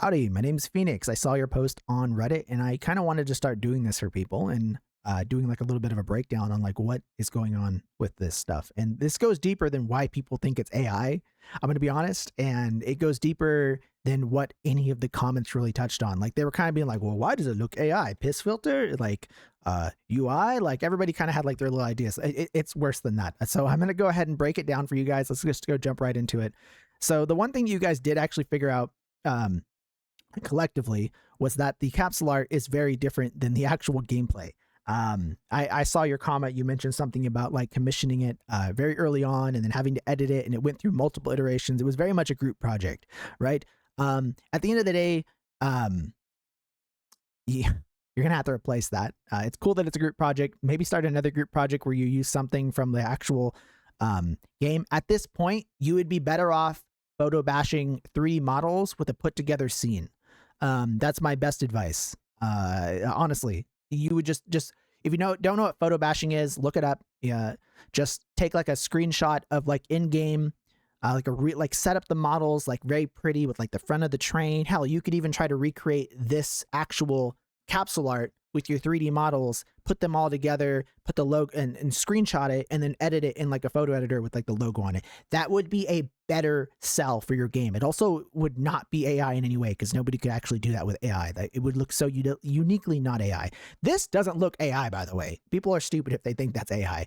Howdy, my name's Phoenix. I saw your post on Reddit and I kind of wanted to start doing this for people and doing like a little bit of a breakdown on like what is going on with this stuff. And this goes deeper than why people think it's AI. I'm going to be honest. And it goes deeper than what any of the comments really touched on. Like they were kind of being like, well, why does it look AI? Piss filter? Like UI? Like everybody kind of had like their little ideas. It's worse than that. So I'm going to go ahead and break it down for you guys. Let's just go jump right into it. So the one thing you guys did actually figure out collectively was that the capsule art is very different than the actual gameplay. I saw your comment. You mentioned something about like commissioning it very early on and then having to edit it, and it went through multiple iterations. It was very much a group project, right? At the end of the day, you're gonna have to replace that. It's cool that it's a group project. Maybe start another group project where you use something from the actual game. At this point, you would be better off photo bashing 3 models with a put together scene. That's my best advice. Honestly, you would just if you don't know what photo bashing is, look it up. Yeah, just take like a screenshot of like in game, like set up the models like very pretty with like the front of the train. Hell, you could even try to recreate this actual capsule art with your 3D models, put them all together, put the logo and screenshot it, and then edit it in like a photo editor with like the logo on it. That would be a better sell for your game. It also would not be AI in any way because nobody could actually do that with AI. It would look so uniquely not AI. This doesn't look AI, by the way. People are stupid if they think that's AI.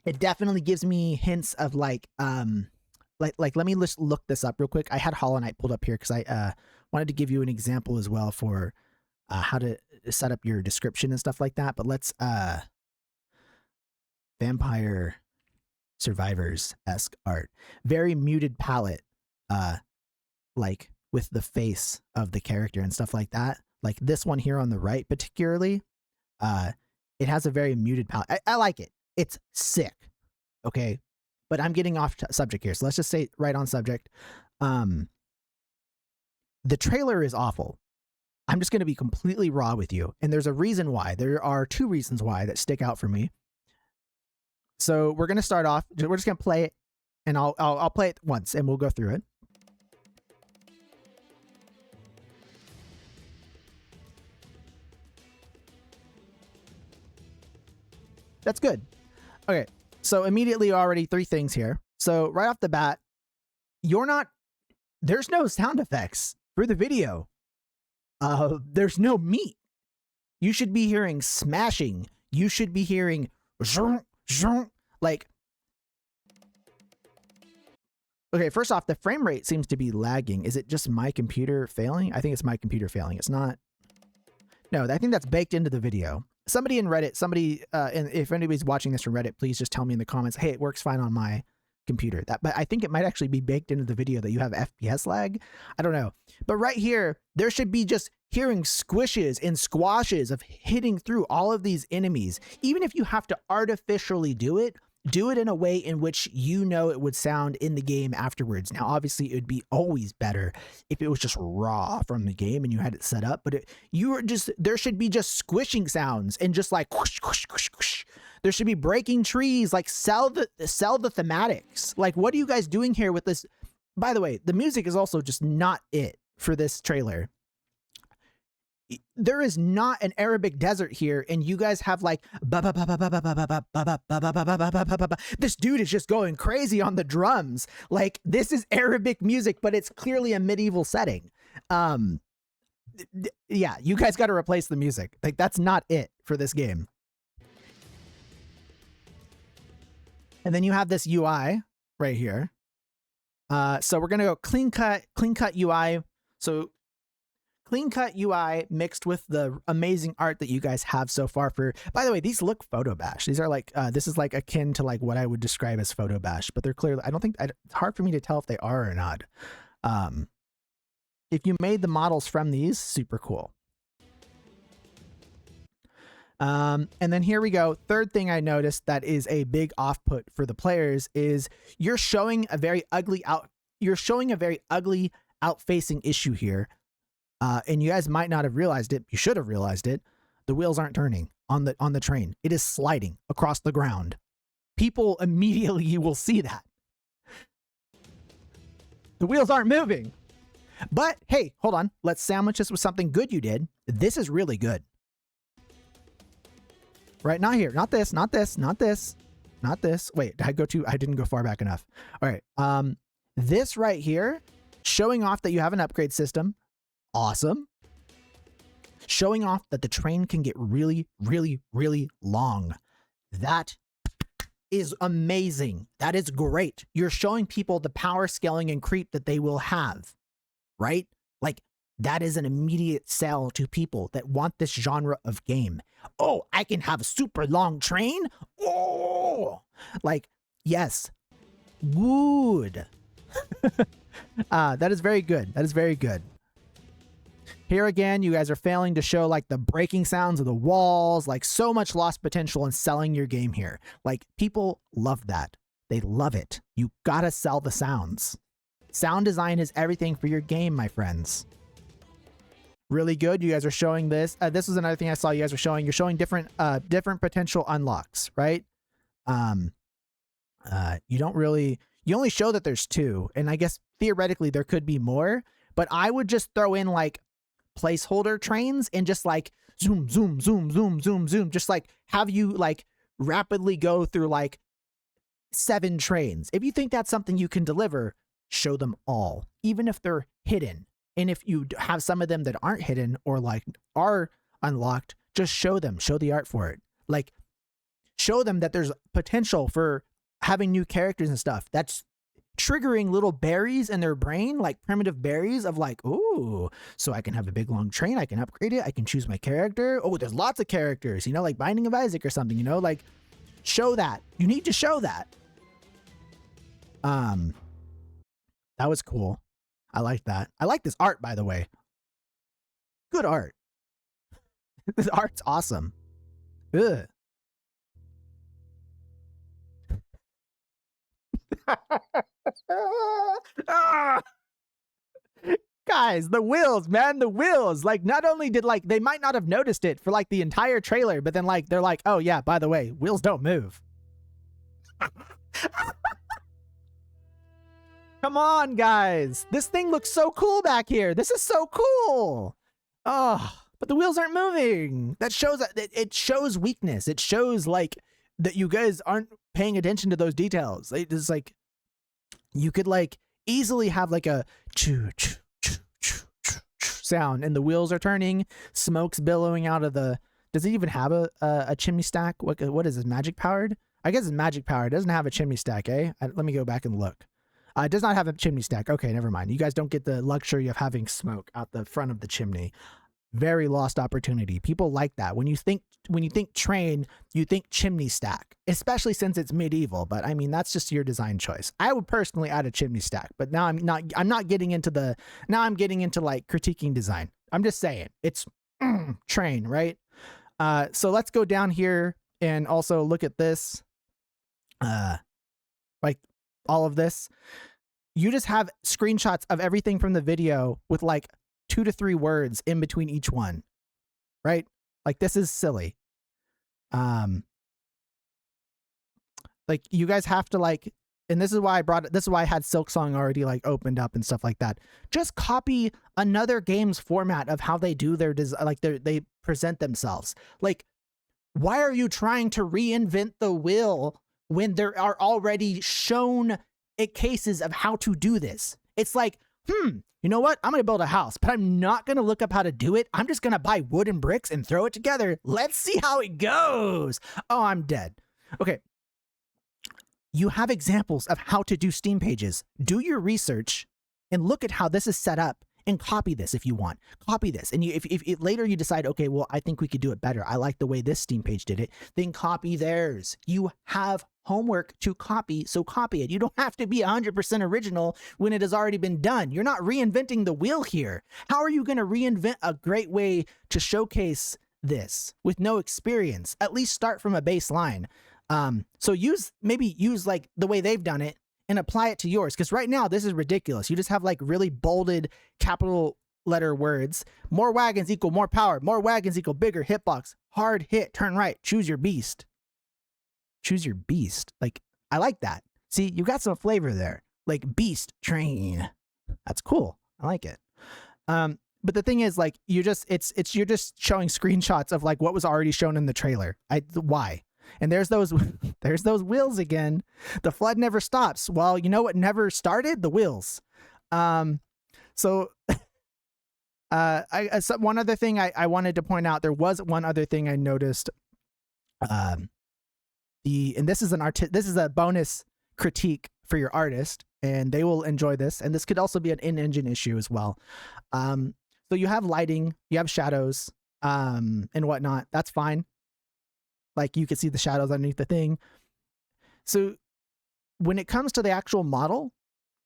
It definitely gives me hints of like let me just look this up real quick. I had Hollow Knight pulled up here because I wanted to give you an example as well for how to set up your description and stuff like that. But let's Vampire Survivors-esque art. Very muted palette, like with the face of the character and stuff like that. Like this one here on the right particularly, it has a very muted palette. I like it. It's sick. Okay. But I'm getting off subject here. So let's just say right on subject. The trailer is awful. I'm just going to be completely raw with you. And there's a reason why. There are 2 reasons why that stick out for me. So we're going to start off. We're just going to play it. And I'll play it once and we'll go through it. That's good. Okay. So immediately already 3 things here. So right off the bat, there's no sound effects for the video. There's no meat. You should be hearing smashing. You should be hearing like. Okay, first off, the frame rate seems to be lagging. Is it just my computer failing? I think it's my computer failing. It's not. No, I think that's baked into the video. Somebody in Reddit, and if anybody's watching this from Reddit, please just tell me in the comments, hey, it works fine on my computer. But I think it might actually be baked into the video that you have FPS lag. I don't know. But right here, there should be just hearing squishes and squashes of hitting through all of these enemies. Even if you have to artificially do it in a way in which you know it would sound in the game afterwards. Now, obviously, it would be always better if it was just raw from the game and you had it set up. But there should be just squishing sounds and just like whoosh, whoosh, whoosh, whoosh. There should be breaking trees, like sell the thematics. Like, what are you guys doing here with this? By the way, the music is also just not it for this trailer. There is not an Arabic desert here, and you guys have like this dude is just going crazy on the drums. Like this is Arabic music, but it's clearly a medieval setting. Yeah, you guys got to replace the music. Like that's not it for this game. And then you have this UI right here. So we're gonna go clean cut UI. So clean cut UI mixed with the amazing art that you guys have so far for, by the way, these look photo bash. These are like, this is like akin to like what I would describe as photo bash, but they're clearly, it's hard for me to tell if they are or not. If you made the models from these, super cool. And then here we go. Third thing I noticed that is a big off put for the players is you're showing a very ugly out facing issue here. And you guys might not have realized it. You should have realized it. The wheels aren't turning on the train. It is sliding across the ground. People immediately will see that. The wheels aren't moving. But hey, hold on. Let's sandwich this with something good you did. This is really good. Right, not here. Not this, not this, not this, not this. Wait, I didn't go far back enough. All right. This right here, showing off that you have an upgrade system. Awesome. Showing off that the train can get really, really, really long. That is amazing. That is great. You're showing people the power scaling and creep that they will have, right? Like, that is an immediate sell to people that want this genre of game. Oh, I can have a super long train? Oh, like, yes. Good. That is very good. That is very good. Here again, you guys are failing to show like the breaking sounds of the walls, like so much lost potential in selling your game here. Like, people love that. They love it. You gotta sell the sounds. Sound design is everything for your game, my friends. Really good. You guys are showing this. This was another thing I saw you guys were showing. You're showing different potential unlocks, right? You only show that there's 2, and I guess theoretically there could be more, but I would just throw in like placeholder trains and just like zoom, zoom, zoom, zoom, zoom, zoom, just like have you like rapidly go through like 7 trains. If you think that's something you can deliver, show them all, even if they're hidden. And if you have some of them that aren't hidden or like are unlocked, just show them, show the art for it. Like, show them that there's potential for having new characters and stuff. That's triggering little berries in their brain, like primitive berries of like, ooh, so I can have a big long train, I can upgrade it, I can choose my character. Oh, there's lots of characters, you know, like Binding of Isaac or something, you know, like show that. You need to show that. That was cool. I like that. I like this art, by the way. Good art. This art's awesome. Ugh. Ah! Guys, the wheels, man, the wheels. Like, not only did like they might not have noticed it for like the entire trailer, but then like they're like, oh yeah, by the way, wheels don't move. Come on, guys. This thing looks so cool back here. This is so cool. Oh, but the wheels aren't moving. That shows that it shows weakness. It shows like that you guys aren't paying attention to those details. It's like you could like easily have like a choo choo choo choo choo sound, and the wheels are turning, smoke's billowing out of the. Does it even have a chimney stack? What is this? Magic powered? I guess it's magic powered. It doesn't have a chimney stack, eh? Let me go back and look. It does not have a chimney stack. Okay, never mind. You guys don't get the luxury of having smoke out the front of the chimney. Very lost opportunity. People like that. When you think train, you think chimney stack, especially since it's medieval. But I mean, that's just your design choice. I would personally add a chimney stack, but now I'm not getting into I'm getting into like critiquing design. I'm just saying it's train, right? So let's go down here and also look at this. Like all of this. You just have screenshots of everything from the video with like 2 to 3 words in between each one, right? Like, this is silly. Like, you guys have to like, and this is why this is why I had Silksong already like opened up and stuff like that. Just copy another game's format of how they do their they present themselves. Like, why are you trying to reinvent the wheel when there are already shown cases of how to do this? It's like, you know what? I'm going to build a house, but I'm not going to look up how to do it. I'm just going to buy wood and bricks and throw it together. Let's see how it goes. Oh, I'm dead. Okay. You have examples of how to do Steam pages. Do your research and look at how this is set up and copy this if you want. Copy this. And if later you decide, okay, well, I think we could do it better. I like the way this Steam page did it. Then copy theirs. You have homework to copy, so copy it. You don't have to be 100% original when it has already been done. You're not reinventing the wheel here. How are you going to reinvent a great way to showcase this with no experience? At least start from a baseline. So maybe use like the way they've done it and apply it to yours. Because right now, this is ridiculous. You just have like really bolded capital letter words. More wagons equal more power. More wagons equal bigger hitbox. Hard hit, turn right, choose your beast. Choose your beast. Like, I like that. See, you got some flavor there. Like beast train. That's cool. I like it. But the thing is, like, you're just showing screenshots of like what was already shown in the trailer. Why? And there's those there's those wheels again. The flood never stops. Well, you know what never started? The wheels. So one other thing I wanted to point out, there was one other thing I noticed. And this is a bonus critique for your artist, and they will enjoy this. And this could also be an in-engine issue as well. So you have lighting, you have shadows, and whatnot. That's fine. Like, you can see the shadows underneath the thing. So when it comes to the actual model,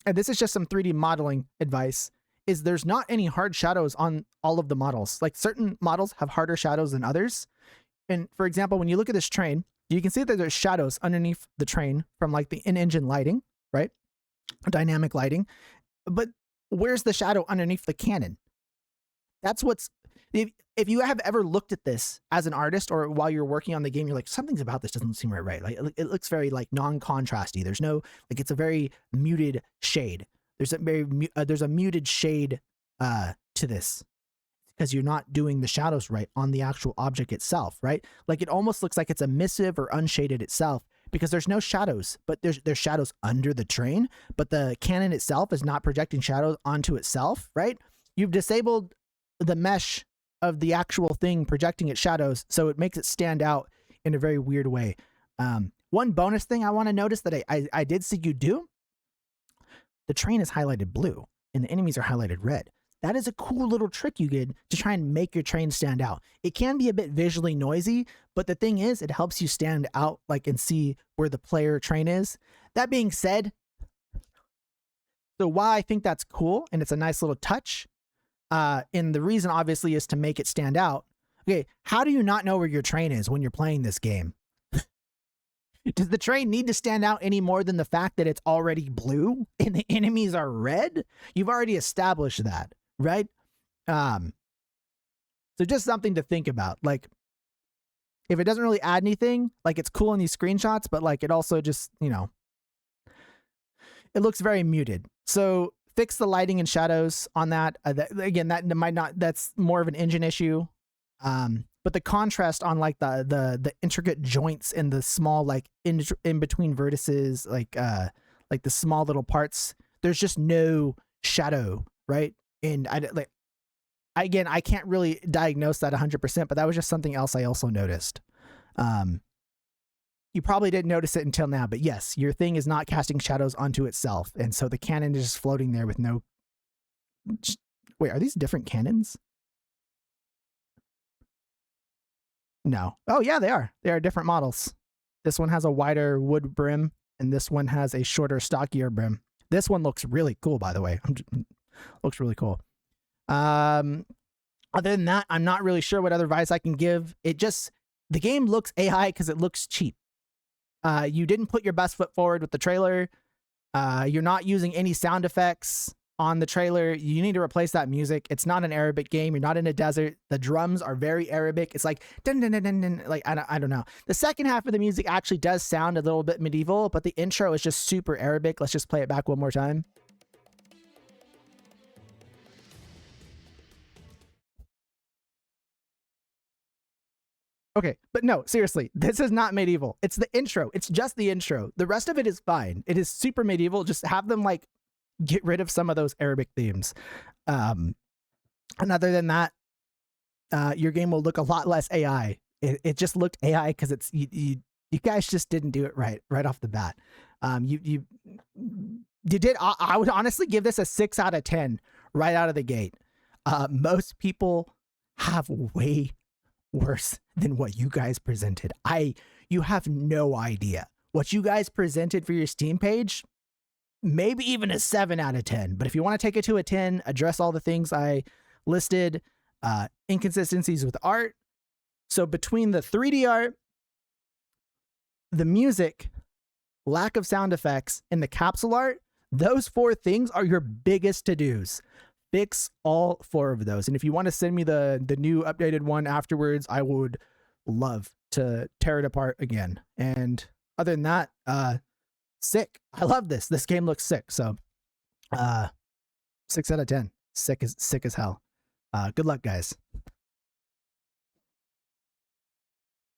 and this is just some 3D modeling advice, is there's not any hard shadows on all of the models. Like, certain models have harder shadows than others. And for example, when you look at this train, you can see that there's shadows underneath the train from like the in-engine lighting, right? Dynamic lighting. But where's the shadow underneath the cannon? That's what's, if you have ever looked at this as an artist or while you're working on the game, you're like, something's about this doesn't seem right. Like, it looks very like non-contrasty. There's no, like, it's a very muted shade. There's a muted shade to this, because you're not doing the shadows right on the actual object itself, right? Like, it almost looks like it's emissive or unshaded itself, because there's no shadows, but there's shadows under the train, but the cannon itself is not projecting shadows onto itself, right? You've disabled the mesh of the actual thing projecting its shadows, so it makes it stand out in a very weird way. One bonus thing I want to notice that I did see you do, the train is highlighted blue and the enemies are highlighted red. That is a cool little trick you did to try and make your train stand out. It can be a bit visually noisy, but the thing is, it helps you stand out, like, and see where the player train is. That being said, so why I think that's cool and it's a nice little touch, and the reason obviously is to make it stand out. Okay, how do you not know where your train is when you're playing this game? Does the train need to stand out any more than the fact that it's already blue and the enemies are red? You've already established that, right? So just something to think about. Like, if it doesn't really add anything, like, it's cool in these screenshots, but like, it also just, you know, it looks very muted. So fix the lighting and shadows on that. Again, that might not, that's more of an engine issue. But the contrast on like the intricate joints and the small, like, in between vertices, like the small little parts, there's just no shadow, right? And I can't really diagnose that 100%, but that was just something else I also noticed. You probably didn't notice it until now, but yes, your thing is not casting shadows onto itself, and so the cannon is just floating there with no. Wait, are these different cannons? No. Oh yeah, they are. They are different models. This one has a wider wood brim, and this one has a shorter, stockier brim. This one looks really cool, by the way. Looks really cool. Other than that, I'm not really sure what other advice I can give. The game looks AI because it looks cheap. You didn't put your best foot forward with the trailer. You're not using any sound effects on the trailer. You need to replace that music. It's not an Arabic game. You're not in a desert. The drums are very Arabic. It's like dun dun dun dun dun. Like, I don't know. The second half of the music actually does sound a little bit medieval, but the intro is just super Arabic. Let's just play it back one more time. Okay, but no, seriously, this is not medieval. It's the intro. It's just the intro. The rest of it is fine. It is super medieval. Just have them, like, get rid of some of those Arabic themes. And other than that, your game will look a lot less AI. It just looked AI because it's you guys just didn't do it right off the bat. You did. I would honestly give this a 6 out of 10 right out of the gate. Most people have way worse than what you guys presented. You have no idea what you guys presented for your Steam page. Maybe even a 7 out of 10. But if you want to take it to a 10, address all the things I listed, inconsistencies with art. So between the 3D art, the music, lack of sound effects, and the capsule art, those 4 things are your biggest to-dos. Fix all 4 of those. And if you want to send me the new updated one afterwards, I would love to tear it apart again. And other than that, sick. I love this. This game looks sick. So 6 out of 10. Sick as hell. Good luck, guys.